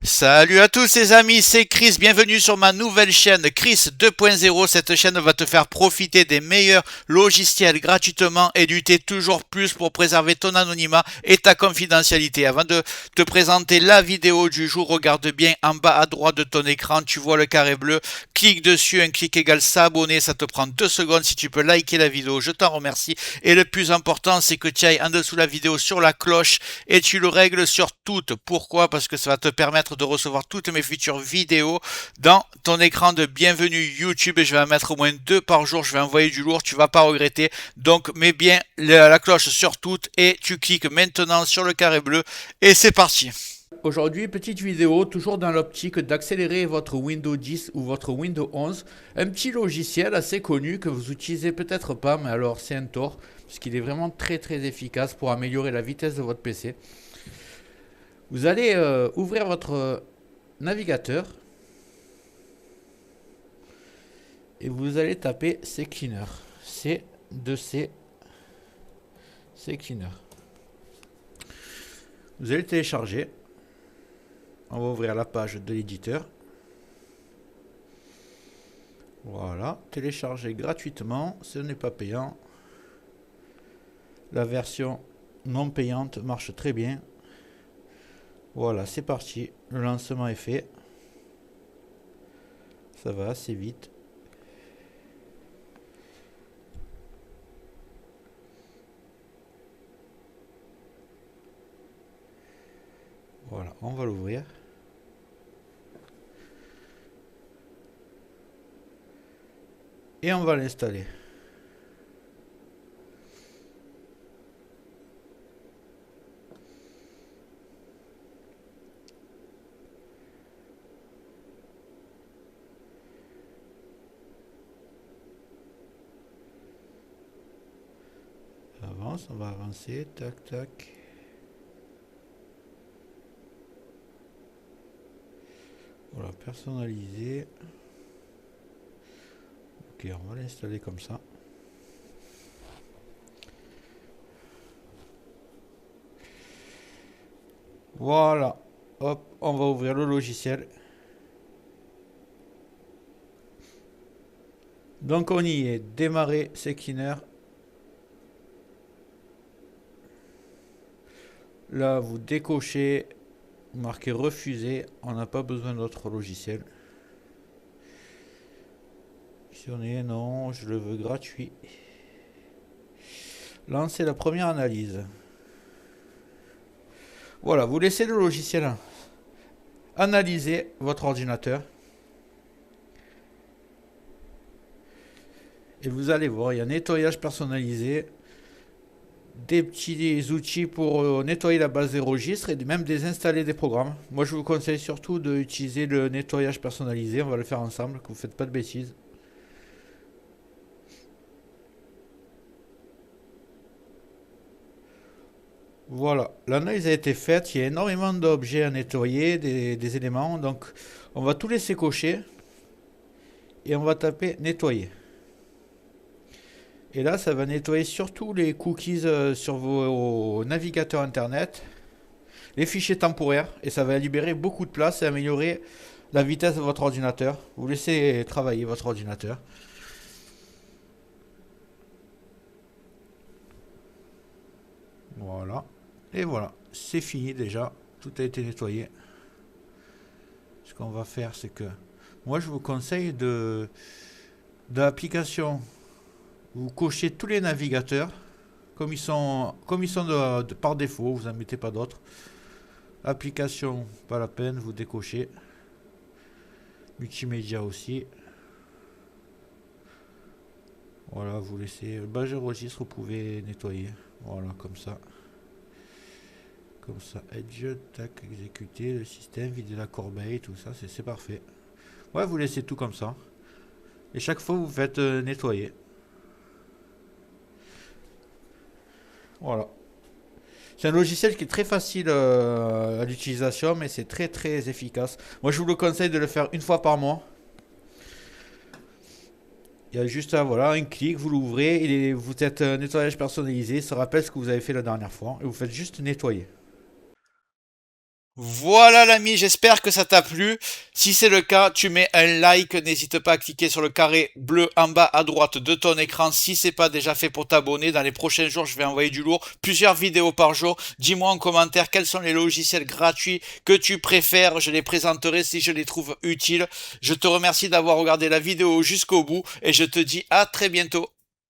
Salut à tous les amis, c'est Chris, bienvenue sur ma nouvelle chaîne Chris 2.0. Cette chaîne va te faire profiter des meilleurs logiciels gratuitement et lutter toujours plus pour préserver ton anonymat et ta confidentialité. Avant de te présenter la vidéo du jour, regarde bien en bas à droite de ton écran, tu vois le carré bleu, clique dessus, un clic égale s'abonner, ça te prend 2 secondes. Si tu peux liker la vidéo, je t'en remercie. Et le plus important, c'est que tu ailles en dessous de la vidéo sur la cloche et tu le règles sur toutes. Pourquoi? Parce que ça va te permettre de recevoir toutes mes futures vidéos dans ton écran de bienvenue YouTube, et je vais en mettre au moins 2 par jour. Je vais envoyer du lourd, tu vas pas regretter. Donc mets bien la cloche sur toutes et tu cliques maintenant sur le carré bleu et c'est parti. Aujourd'hui, petite vidéo, toujours dans l'optique d'accélérer votre Windows 10 ou votre Windows 11. Un petit logiciel assez connu que vous utilisez peut-être pas, mais alors c'est un tort, puisqu'il est vraiment très efficace pour améliorer la vitesse de votre PC. Vous allez ouvrir votre navigateur et vous allez taper CCleaner. C2C CCleaner. Vous allez télécharger. On va ouvrir la page de l'éditeur. Voilà, télécharger gratuitement, ce n'est pas payant. La version non payante marche très bien. Voilà, c'est parti. Le lancement est fait. Ça va assez vite. Voilà, on va l'ouvrir. Et on va l'installer. Avance, on va avancer, tac tac. Voilà, personnaliser. Ok, on va l'installer comme ça. Voilà, hop, on va ouvrir le logiciel. Donc on y est, démarrer CCleaner. Là, vous décochez, vous marquez refuser, on n'a pas besoin d'autre logiciel. Si on est non, je le veux gratuit. Lancez la première analyse. Voilà, vous laissez le logiciel analyser votre ordinateur. Et vous allez voir, il y a nettoyage personnalisé, des petits outils pour nettoyer la base des registres et même désinstaller des programmes. Moi, je vous conseille surtout d'utiliser le nettoyage personnalisé. On va le faire ensemble, que vous ne faites pas de bêtises. Voilà, l'analyse a été faite. Il y a énormément d'objets à nettoyer, des éléments. Donc, on va tout laisser cocher et on va taper nettoyer. Et là, ça va nettoyer surtout les cookies sur vos navigateurs internet, les fichiers temporaires, et ça va libérer beaucoup de place et améliorer la vitesse de votre ordinateur. Vous laissez travailler votre ordinateur. Voilà. Et voilà, c'est fini déjà. Tout a été nettoyé. Ce qu'on va faire, c'est que moi, je vous conseille de l'application. Vous cochez tous les navigateurs comme ils sont par défaut, vous n'en mettez pas d'autres. Application, pas la peine, vous décochez. Multimédia aussi. Voilà, vous laissez le badge de registre, vous pouvez nettoyer. Voilà, comme ça. Comme ça, Edge, tac, exécuter le système, vider la corbeille, tout ça, c'est parfait. Ouais, vous laissez tout comme ça. Et chaque fois, vous faites nettoyer. Voilà. C'est un logiciel qui est très facile à l'utilisation, mais c'est très efficace. Moi, je vous le conseille de le faire une fois par mois. Il y a juste voilà, un clic, vous l'ouvrez, vous êtes nettoyage personnalisé, ça rappelle ce que vous avez fait la dernière fois, et vous faites juste nettoyer. Voilà l'ami, j'espère que ça t'a plu. Si c'est le cas, tu mets un like, n'hésite pas à cliquer sur le carré bleu en bas à droite de ton écran si c'est pas déjà fait pour t'abonner. Dans les prochains jours, je vais envoyer du lourd, plusieurs vidéos par jour. Dis-moi en commentaire quels sont les logiciels gratuits que tu préfères, je les présenterai si je les trouve utiles. Je te remercie d'avoir regardé la vidéo jusqu'au bout et je te dis à très bientôt.